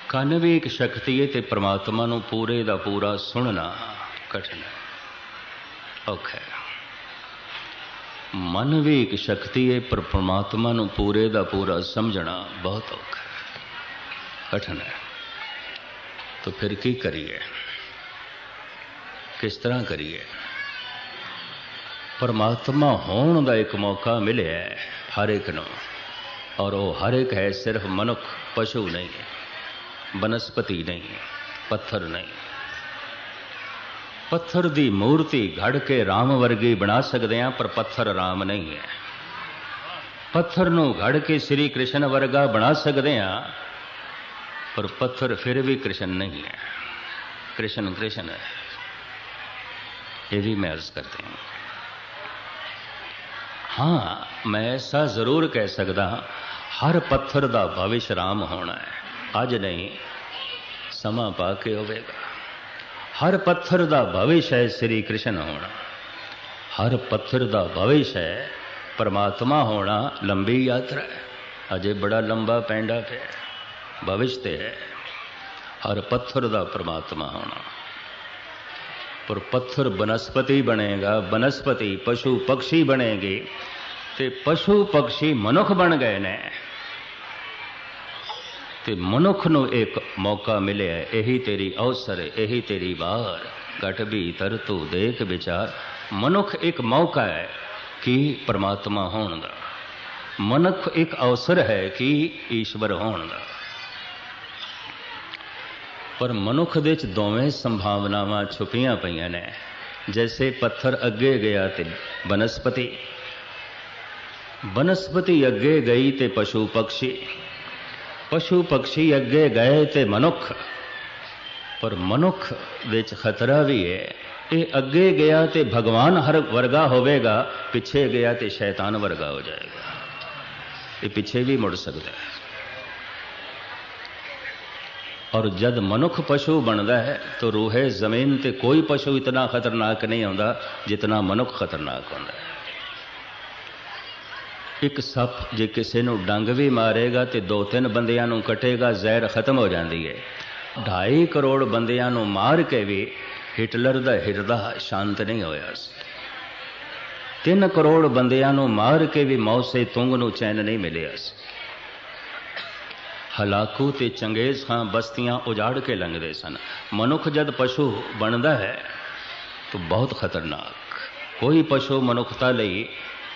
ਕੰਨ ਵੀ ਇੱਕ ਸ਼ਕਤੀ ਹੈ ਤੇ परमात्मा ਨੂੰ ਪੂਰੇ ਦਾ ਪੂਰਾ ਸੁਣਨਾ ਕਠਿਨ ਹੈ, ਔਖਾ ਹੈ। मन भी एक शक्ति है पर परमात्मा ਨੂੰ पूरे ਦਾ पूरा समझना बहुत औखा है, कठिन है। तो फिर की करिए, किस तरह करिए? परमात्मा होने का एक मौका मिले है हर एक नूं, और वो हर एक है, सिर्फ मनुख, पशु नहीं, बनस्पति नहीं, पत्थर नहीं। पत्थर की मूर्ति घड़ के राम वर्गी बना सकते हैं, पर पत्थर राम नहीं है। पत्थर नूं घड़ के श्री कृष्ण वर्गा बना सकते हैं, पर पत्थर फिर भी कृष्ण नहीं है। कृष्ण कृष्ण है, ये भी मैं अर्ज करते हैं। हाँ, मैं ऐसा जरूर कह सकता, हर पत्थर का भविष्य राम होना है, अज नहीं समा पा के होवेगा। हर पत्थर का भविष्य है श्री कृष्ण होना, हर पत्थर का भविष्य है परमात्मा होना। लंबी यात्रा है, अजे बड़ा लंबा पैंडा पे भविष्य ते है। हर पत्थर का परमात्मा होना, पर पत्थर बनस्पति बनेगा, बनस्पति पशु पक्षी बनेगी, ते पशु पक्षी मनुख बन गए ने। ते मनुख नूं एक मौका मिले है, यही तेरी अवसर, यही तेरी बार, घट भीतर तू देख विचार। मनुख एक मौका है कि परमात्मा होने का, मनुख एक अवसर है कि ईश्वर होने का। पर मनुख दे च दोवें संभावनावां छुपियां पईयां ने। जैसे पत्थर अगे गया ते बनस्पति, बनस्पति अगे गई ते पशु पक्षी, पशु पक्षी अगे गए ते मनुख। पर मनुख विच खतरा भी है, ये अगे गया ते भगवान हर वर्गा होवेगा, पिछे गया ते शैतान वर्गा हो जाएगा। ये पिछे भी मुड़ सकता है। और जब मनुख पशु बनता है तो रूहे जमीन ते कोई पशु इतना खतरनाक नहीं आता जितना मनुख खतरनाक होता है। एक सप जे किसी नूं डंग भी मारेगा तो 2-3 बंदियां नूं कटेगा, जहर खत्म हो जाती है। 2.5 करोड़ बंदियां नूं मार के भी हिटलर दा हिरदा शांत नहीं होया। 3 करोड़ बंदियां नूं मार के भी मौत से तुंग नूं चैन नहीं मिलिया। हलाकू ते चंगेज खां बस्तियां उजाड़ के लंघदे सन। मनुख जद पशु बनता है तो बहुत खतरनाक। कोई पशु मनुखता लई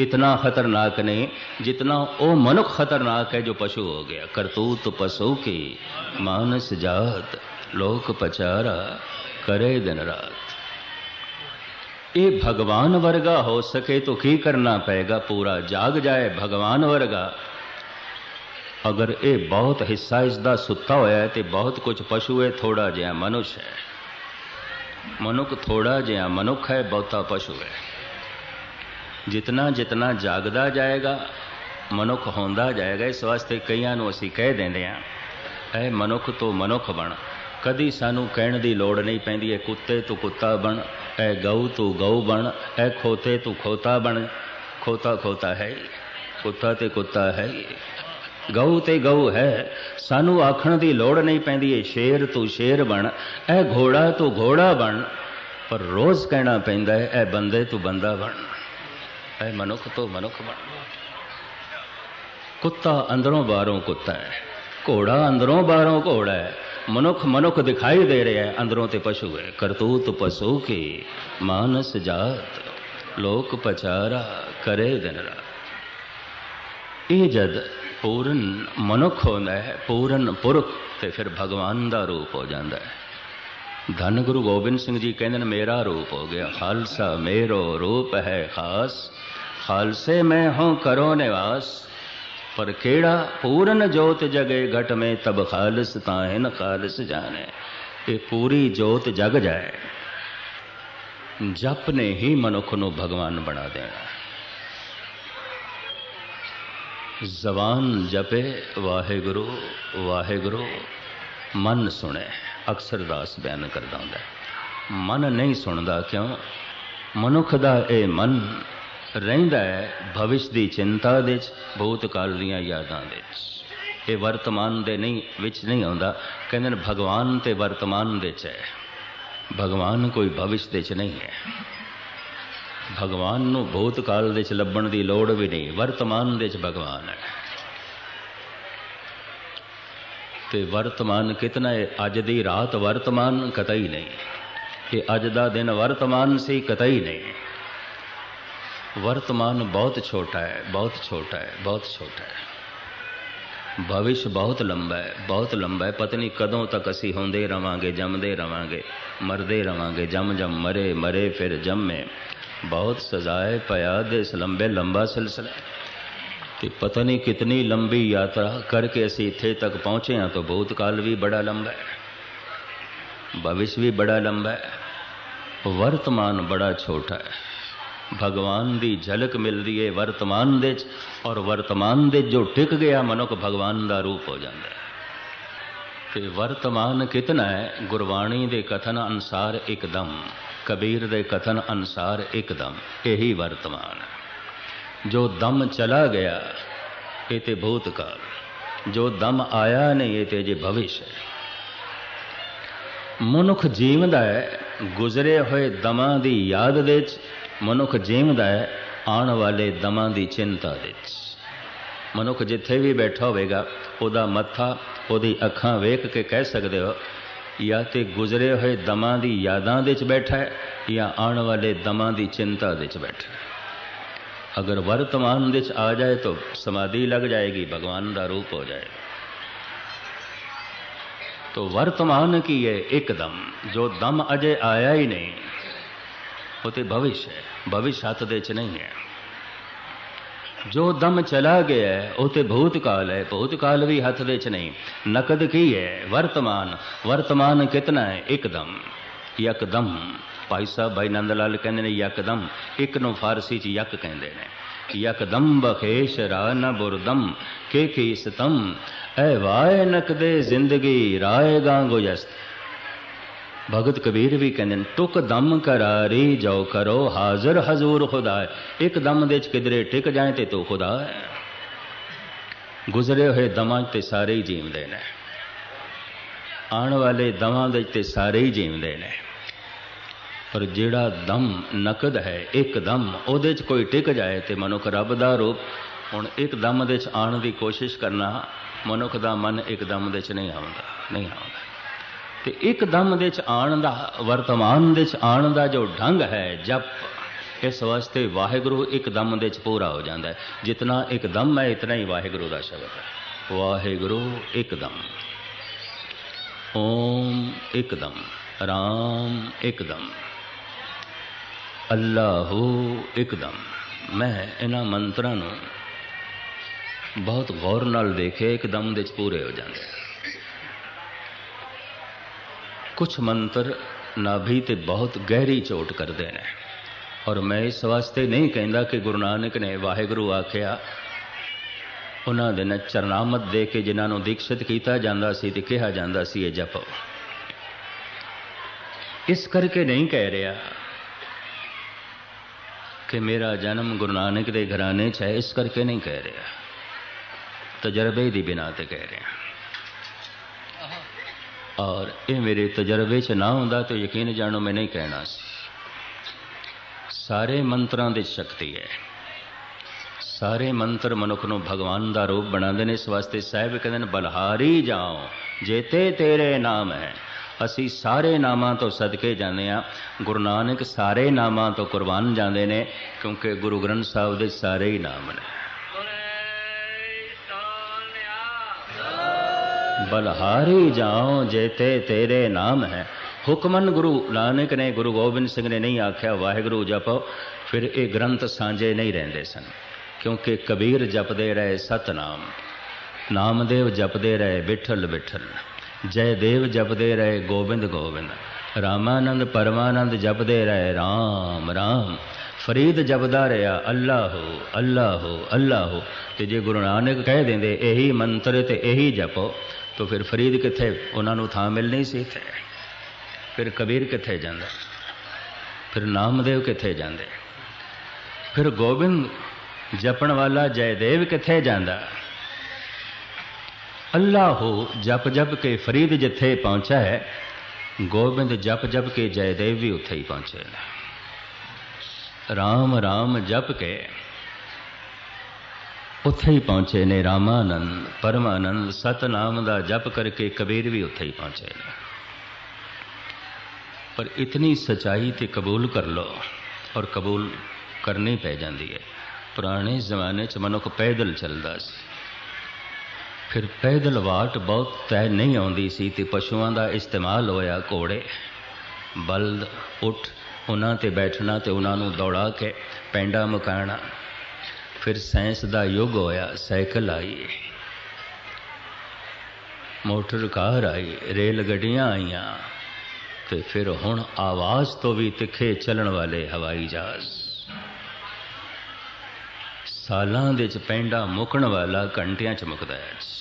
इतना खतरनाक नहीं जितना वो मनुख खतरनाक है जो पशु हो गया। करतूत पशु की मानस जात, लोक पचारा करे दिन रात। ये भगवान वर्गा हो सके तो की करना पड़ेगा? पूरा जाग जाए भगवान वर्गा। अगर ये बहुत हिस्सा इसका सुता होया है तो बहुत कुछ पशु है, थोड़ा जिहा मनुष्य है। मनुख थोड़ा जिहा मनुख है, बहुता पशु है। जितना जितना जागदा जाएगा मनुख होंदा जाएगा। इस वास्ते कईयां नूं असीं कह देंदे हां, ऐ मनुख तो मनुख बन। कदी सानू कहण दी लोड़ नहीं पैंदी है कुत्ते तू कुत्ता बन, ऐ गऊ तू गऊ बन, ऐ खोते तू खोता बन। खोता खोता है, कुत्ता ते कुत्ता है, गऊ ते गऊ है। सानू आखण दी लोड़ नहीं पैंदी है शेर तू शेर बन, ऐ घोड़ा तू घोड़ा बन। पर रोज़ कहना पैंदा है ऐ बंदे तू बंदा बन, ऐ मनुख तो मनुख बन। कुत्ता अंदरों बाहरों कुत्ता है, घोड़ा अंदरों बाहरों घोड़ा है। मनुख मनुख दिखाई दे रहा है, अंदरों ते पशु है। करतूत पशु की मानस जात, लोक पचारा करे दिन रात। ये जद पूरन मनुख होता है, पूरन पुरख, तो फिर भगवान का रूप हो जाता है। धन गुरु गोबिंद सिंह जी कहते मेरा रूप हो गया, खालसा मेरो रूप है खास, खालसे में हूँ करो निवास। पर केड़ा पूरन जोत जगे घट में, तब खालस ताहिन खालस जाने। ये पूरी जोत जग जाए, जप ने ही मनुख नूं भगवान बना देना। जबान जपे वाहेगुरु वाहेगुरु, मन सुने। अक्सर दास बयान करता हूँ मन नहीं सुनता। क्यों? मनुख दा ये मन रहिंदा है भविष्य की चिंता दे, भूतकाल दीयां यादां दे। ये वर्तमान दे नहीं विच नहीं आउंदा। कहंदे ने भगवान ते वर्तमान दे च है, भगवान कोई भविष्य दे च नहीं है। भगवान नूं भूतकाल दे च लभण दी लोड़ भी नहीं, वर्तमान दे च भगवान है। ते वर्तमान कितना है? अज दी रात वर्तमान कतई नहीं, कि अज दा दिन वर्तमान सी कतई नहीं। वर्तमान बहुत छोटा है, बहुत छोटा है, बहुत छोटा है। भविष्य बहुत लंबा है, बहुत लंबा है। पता नहीं कदों तक असी होंदे रवांगे, जमदे रवांगे, मरदे रवांगे। जम जम मरे, मरे फिर जमे, बहुत सजाए पया देस लंबे लंबा सिलसिला। कि पता नहीं कितनी लंबी यात्रा करके असी इत्थे तक पहुंचे हैं। तो भूतकाल भी बड़ा लंबा है, भविष्य भी बड़ा लंबा है, वर्तमान बड़ा छोटा है। भगवान दी झलक मिलदी है वर्तमान दे च, और वर्तमान दे जो टिक गया मनुख भगवान दा रूप हो जाता है। कि वर्तमान कितना है? गुरबाणी दे कथन अनुसार एकदम, कबीर दे कथन अनुसार एकदम, यही वर्तमान है। जो दम चला गया ये ते भूतकाल, जो दम आया नहीं ये ते जे भविष्य है। मनुख जीवदा है गुजरे हुए दमां दी याद दे च, मनुख जीवदा है आने वाले दमां दी चिंता दे च। मनुख जिथे भी बैठा होवेगा ओदा मत्था ओदी अखां वेख के कह सकते हो या ते गुजरे हुए दमां दी यादां दे च बैठा है या आने वाले दमां दी चिंता दे च बैठा है। अगर वर्तमान दे च आ जाए तो समाधि लग जाएगी, भगवान का रूप हो जाएगा। तो वर्तमान की है एकदम, जो दम अजय आया ही नहीं वो तो भविष्य है, भविष्य हाथ दे च नहीं है। जो दम चला गया है वो तो भूतकाल है, भूतकाल भी हाथ दे च नहीं। नकद की है वर्तमान, वर्तमान कितना है? एकदम, यकदम। भाई साहब भाई नंद लाल कहते हैं यकदम, एक नूं फारसी च यक कहते हैं। यकदम बखेश रा न बुरदम के कीसतम, ऐ वाय नकदे जिंदगी राय गांगो यस्त। भगत कबीर भी कहते हैं टुक दम करारी जो करो हाजिर हजूर खुदा है। एक दम दे किधरे टिक जाए ते तो खुदा है। गुजरे हुए दमां ते सारे ही जीवदे ने, आने वाले दमां दे ते सारे ही जीवदे ने। पर जिहड़ा दम नकद है एक दम उहदे च कोई टिक जाए तो मनुख रब दा रूप। हुण एक दम दे च आण दी कोशिश करना, मनुख दा मन एक दम दे च नहीं आउंदा, नहीं आउंदा। ते एक दम दे च आण दा, वर्तमान दे च आण दा जो ढंग है जप, इस वास्ते वाहिगुरु एक दम दे च पूरा हो जाता है। जितना एक दम है इतना ही वाहिगुरु का शब्द है। वाहिगुरु एक दम, ओम एक दम, राम एक दम, अल्लाहू एकदम। मैं इन्हां मंत्रां नूं बहुत गौर नाल देखे, एकदम दे पूरे हो जाते। कुछ मंत्र नाभि ते बहुत गहरी चोट करते हैं। और मैं इस वास्ते नहीं कहता कि गुरु नानक ने वाहिगुरु आख्या उन्हां दे ने चरनामत दे के जिन्हां नूं दीक्षित किया जाता सी ते कहा जाता सी ये जपो। इस करके नहीं कह रहा कि मेरा जन्म गुरु नानक दे घराने च है, इस करके नहीं कह रहा, तजर्बे की बिना ते कह रहा। और ये मेरे तजर्बे च ना होंदा तो यकीन जानो मैं नहीं कहना सी। सारे मंत्रां दी शक्ति है, सारे मंत्र मनुख नूं भगवान दा रूप बनाते हैं। इस वास्ते साहिब कहते हैं बलहारी जाओ जेते तेरे नाम है। असी सारे नामां तो सदके जाने आ, गुरु नानक सारे नामां तो कुर्बान जाते हैं, क्योंकि गुरु ग्रंथ साहिब दे सारे ही नाम ने। बलहारी जाओ जेते तेरे नाम है। हुक्मन गुरु नानक ने, गुरु गोबिंद सिंह ने नहीं आख्या वाहिगुरु जपो, फिर ये ग्रंथ सांझे नहीं रहते सन। क्योंकि कबीर जपदे रहे सतनाम, नामदेव जपदे रहे विठल विठल, जयदेव जपदे रहे गोबिंद गोबिंद, रामानंद परमानंद जपदे रहे राम राम, फरीद जपदा रहा अल्लाह अल्लाह अल्लाह। तो जे गुरु नानक कह देंगे यही मंत्र ते यही जपो, तो फिर फरीद किथे, उन्होंने थां मिलनी सी थे। फिर कबीर किथे जांदा, फिर नामदेव किथे जांदे, फिर गोबिंद जपण वाला जयदेव किथे जांदा। अल्लाहो जप जप के फरीद जिथे पहुंचा है, गोबिंद जप जप के जयदेव भी उत्थे ही पहुंचे। राम राम जप के उत्थे ही पहुंचे ने रामानंद, परमानंद। सतनाम दा जप करके कबीर भी उत्थे ही पहुंचे ने। पर इतनी सच्चाई ते कबूल कर लो, और कबूल करनी पै जाती है। पुराने जमाने च मनुख पैदल चलता सी, फिर पैदल वाट बहुत तय नहीं आती सी ते पशुओं का इस्तेमाल होया। घोड़े, बलद, उठ, उन्हां ते बैठना ते उन्हां नूं दौड़ा के पैंडा मुकाना। फिर साइंस का युग होया, साइकिल आई, मोटर कार आई, रेल गड्डियां आईयां, ते फिर हुण आवाज़ तो भी तिखे चलन वाले हवाई जहाज। सालां दे च पैंडा मुकण वाला घंटियां च मुकदा है।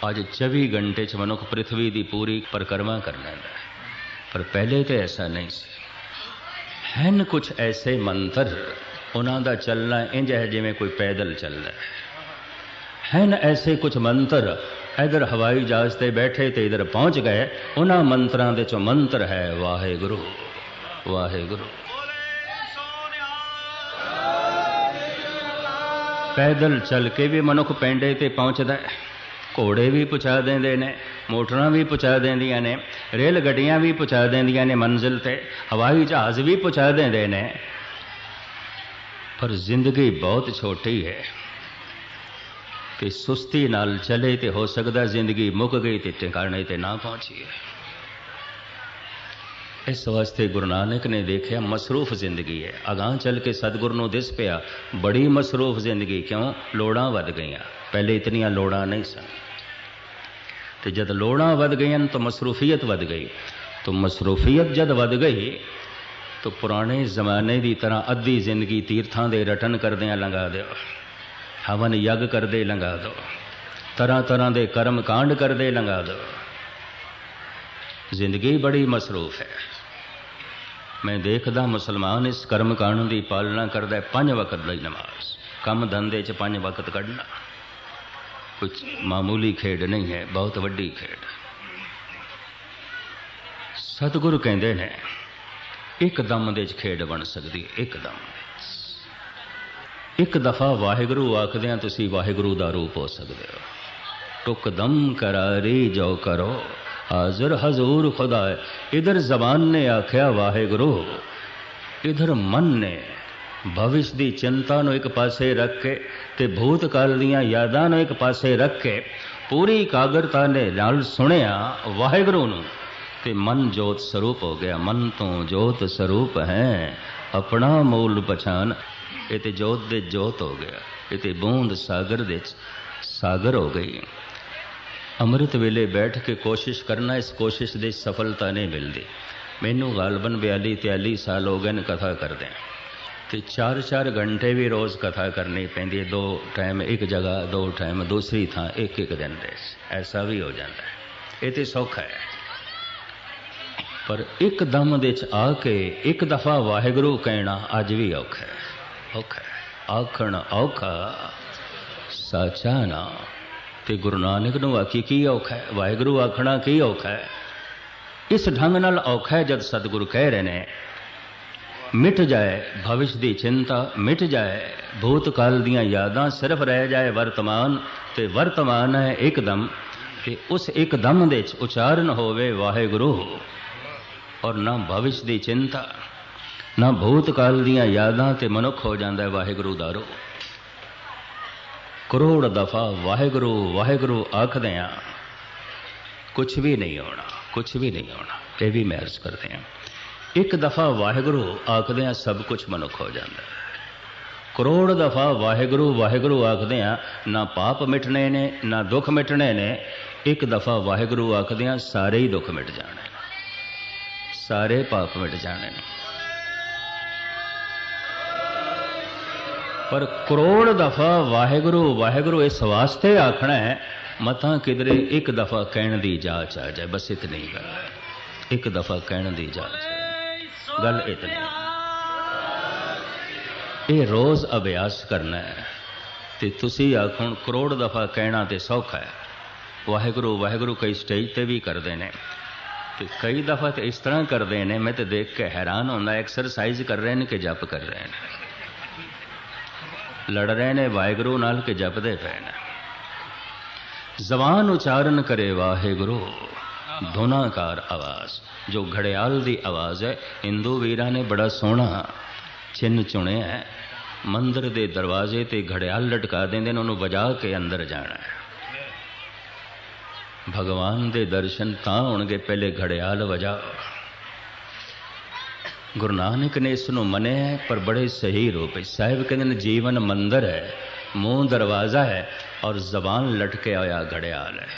अज 24 घंटे च मनुख पृथ्वी की पूरी परिक्रमा कर लैंदा है, पर पहले तो ऐसा नहीं सी। हैं कुछ ऐसे मंत्र, उन्हां दा चलना इंज है जिवें कोई पैदल चलदा है। हैं ऐसे कुछ मंत्र, इधर हवाई जहाज से बैठे तो इधर पहुंच गए। उन्हां मंत्रां दे चों मंत्र है वाहेगुरु वाहेगुरु। पैदल चल के भी मनुख पेंडे ते पहुंचदा है। घोड़े भी पहुँचा देंदे ने, मोटरां भी पहुँचा देंदियां ने, रेल गड्डियां भी पहुँचा देंदियां ने मंजिल ते, हवाई जहाज भी पहुँचा देंदे ने। पर जिंदगी बहुत छोटी है कि सुस्ती नाल चले तो हो सकता जिंदगी मुक गई तो ठिकाने ते ना पहुंची। इस वास्ते गुरु नानक ने देखा मसरूफ जिंदगी है। अगां चल के सतगुरु नूं दिस पिया बड़ी मसरूफ जिंदगी। क्यों? लोड़ां वध गईयां। पहले इतनियां लोड़ां नहीं सन, तो जब लोड़ां वध गईयां तो मसरूफियत वध गई। तो मसरूफियत जब वध गई तो पुराने जमाने की तरह अद्धी जिंदगी तीर्थां दे रटन करदियां लंघा दो, हवन यज्ञ करदे लंघा दो, तरह तरह के कर्म कांड करदे लंघा दो। जिंदगी बड़ी मसरूफ है। मैं देखदा मुसलमान इस कर्म कांड की पालना करदा है। 5 वक्त की नमाज, कम धंधे च 5 वक्त कढ़ना कुछ मामूली खेड नहीं है, बहुत वड्डी खेड। सतगुरु कहते हैं एकदम दे खेड बन सकती है। एकदम एक दफा वाहिगुरु आखदियां तुसी वाहिगुरु का रूप हो सकते हो। टुकदम करारी जो करो हाजिर हजूर खुदा। इधर जबान ने आख्या वाहिगुरु, इधर मन ने भविष्य की चिंता नूं एक पासे रख के ते भूतकाल दीयां यादां नूं एक पासे रख के पूरी एकाग्रता ने नाल सुनिया वाहिगुरु नूं, ते मन जोत स्वरूप हो गया। मन तो जोत स्वरूप है अपना मूल पछान। ये तो जोत दे जोत हो गया, ये तो बूंद सागर दे सागर हो गई। अमृत वेले बैठ के कोशिश करना, इस कोशिश की सफलता नहीं मिलती। मैनू गालबन 42-43 साल हो गए कथा करदे, तो 4-4 घंटे भी रोज़ कथा करनी पैंदी है। 2 टाइम एक जगह, 2 टाइम दूसरी थां, एक दिन दे। ऐसा भी हो जाता है। ये तो सौखा है, पर एक दम दे आके एक दफा वाहिगुरु कहना अज भी औखा है। औखा है आखण औखा साचा ना। ते गुरु नानक नूं आखी की औखा है, वाहिगुरु आखना की औखा है। इस ढंग नाल औखा है जद सतगुरु कह रहे ने मिट जाए भविष्य की चिंता, मिट जाए भूतकाल दीयां यादां, सिर्फ रह जाए वर्तमान। ते वर्तमान है एकदम, कि उस एकदम दे उचारण होवे वाहिगुरु, और ना भविष्य की चिंता ना भूतकाल दीयां यादां, ते मनुख हो जाता है वाहिगुरु दा रूप। करोड़ दफा वाहिगुरु वाहिगुरु आखदियां कुछ भी नहीं होना, कुछ भी नहीं होना। ये भी मैं अर्ज करते हैं, एक दफा वाहिगुरु आखदियां सब कुछ मनुख हो जाता है। करोड़ दफा वाहिगुरु वाहिगुरु आखदियां ना पाप मिटने ने ना दुख मिटने ने। एक दफा वाहिगुरु आखदियां सारे ही दुख मिट जाने, सारे पाप मिट जाने ने। पर करोड़ दफा वाहिगुरु वाहिगुरु इस वास्ते आखना है मता किधरे एक दफा कहने की जांच आ जाए, बस इतनी गल है। एक दफा कहने की जांच, गल इतनी। ये रोज अभ्यास करना है। तो तुसी आखो करोड़ दफा कहना तो सौखा है, वाहिगुरू वाहिगुरू कई स्टेज पर भी करते हैं, तो कई दफ़ा तो इस तरह करते हैं मैं तो देख के हैरान होंदा, एक्सरसाइज कर रहे हैं कि जप कर रहे हैं, लड़ रहे हैं वाहिगुरू नाल के जपदे पे ने। जबान उच्चारण करे वाहिगुरू, धुनाकार आवाज़ जो घड़ियाल की आवाज़ है। हिंदू वीरां ने बड़ा सोहना चिन्ह चुनिया है, मंदिर के दरवाजे ते घड़ियाल लटका देंदे ने, उन्होंने वजा के अंदर जाना है। भगवान के दर्शन तां होणगे पहले घड़ियाल वजाओ। गुरु नानक ने इसनों मनिया है पर बड़े सही रूप है। साहिब कहते हैं जीवन मंदिर है, मुंह दरवाजा है और जबान लटके होया घड़ियाल है।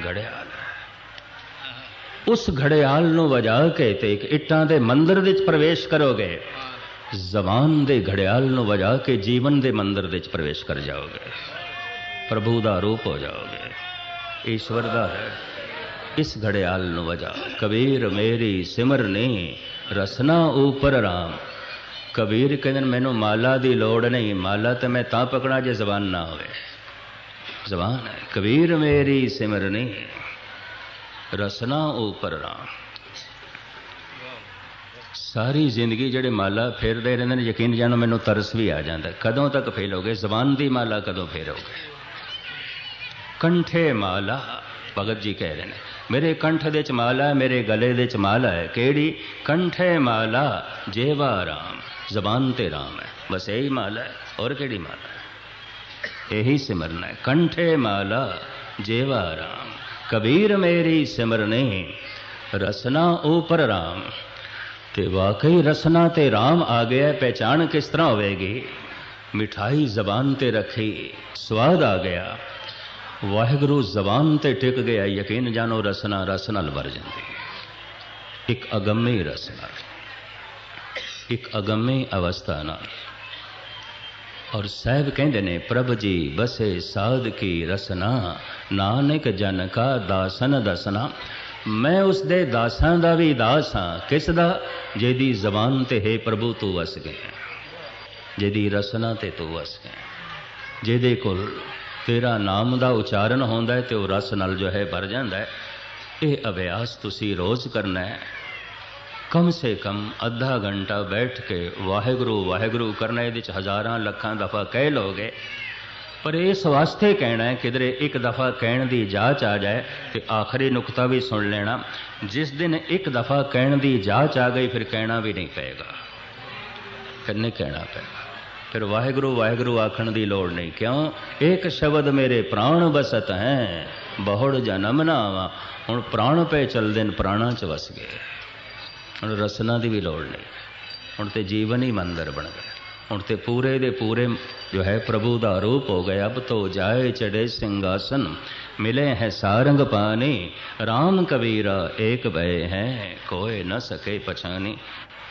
घड़ियाल उस घड़ियाल नूं वजा के ते एक इट्टां दे मंदिर विच प्रवेश करोगे, जबान दे घड़ियाल नूं वजा के जीवन दे मंदिर विच प्रवेश कर जाओगे, प्रभु दा रूप हो जाओगे, ईश्वर दा है। इस घड़ियाल नूं वजा। कबीर मेरी सिमरनी रसना ऊपर राम। कबीर कहते मैनू माला की लोड़ नहीं, माला तो मैं तां पकड़ा जे जबान ना होवे। जबान है। कबीर मेरी सिमरनी रसना ऊपर राम। सारी जिंदगी जेडे माला फेरते रहते हैं, यकीन जानो मैनू तरस भी आ जाता है, कदों तक फेरोगे जबान की माला, कदों फेरोगे। कंठे माला, भगत जी कह रहे हैं मेरे कंठ दे च माला है, मेरे गले दे च माला है। केड़ी? कंठे माला जेवा राम। जबान ते राम है, बस यही माला है, और केड़ी माला है? यही सिमरना है। कंठे माला जेवा राम। कबीर मेरी सिमरने रसना ऊपर राम। ते वाकई रसना ते राम आ गया। पहचान किस तरह होवेगी? मिठाई जबान ते रखी, स्वाद आ गया, वाहिगुरू जबान ते टिक गया, यकीन जानो रसना रस नाल भर जाती। एक अगम्य रसना, एक अगम्य अवस्था नाल। और साहब कहते ने प्रभ जी बसे साध की रसना, नानक जन का दासन दसना। मैं उस दे दासां दा भी दास हाँ। किस दा? जेदी जबान ते है प्रभु तू वस गए, जेदी रसना ते तू वस गए, जेदे कोल तेरा नाम का उच्चारण होंदा है तो वह रस नाल जो है भर जाता है। ये अभ्यास तुसी रोज़ करना है। कम से कम अद्धा घंटा बैठ के वाहिगुरू वाहिगुरू करना। ये हज़ारां लखां दफ़ा कह लोगे, पर इस वास्ते कहना है किधरे एक दफ़ा कहने की जाच आ जाए तो आखिरी नुकता भी सुन लेना। जिस दिन एक दफ़ा कहने की जाच आ गई फिर कहना भी नहीं पेगा, फिर नहीं कहना पेगा। फिर वाहिगुरू वाहिगुरू आखण की लोड़ नहीं। क्यों? एक शब्द मेरे प्राण बसत हैं, बहुड़ जन्म ना आवा। हुण प्राण पे चलते हैं, प्राणा च वस गए। हुण रसना की भी लोड़ नहीं। हुण तो जीवन ही मंदिर बन गए। हुण तो पूरे दे पूरे जो है प्रभु का रूप हो गए। अब तो जाए चढ़े सिंहासन, मिले हैं सारंग पानी। राम कबीरा एक भय हैं, कोई न सके पछानी।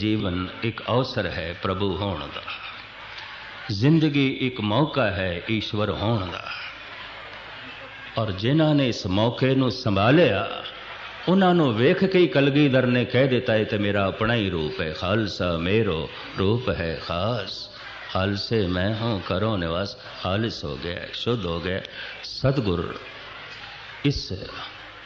जीवन एक अवसर है प्रभु होण दा। जिंदगी एक मौका है ईश्वर होने का। और जिन्हों ने इस मौके नूं संभालिया उन्होंने वेख के ही कलगीधर ने कह देता है तो मेरा अपना ही रूप है। खालसा मेरो रूप है खास, खालसे मैं हूँ करो निवास। खालिस हो गया, शुद्ध हो गया। सतगुर इस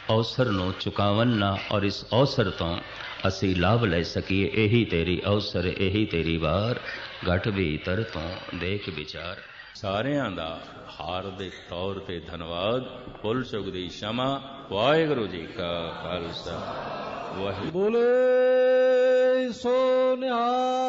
अवसर नूं चुकावन ना और इस अवसर तो असी लाभ ले सकीए। यही तेरी अवसर, यही तेरी वार। घट भीतर तो देख विचार। सारियां दा हार्दिक तौर ते धन्यवाद। भुल चुक दी क्षमा। वाहिगुरू जी का खालसा वाहिगुरू। बोले सो निहाल।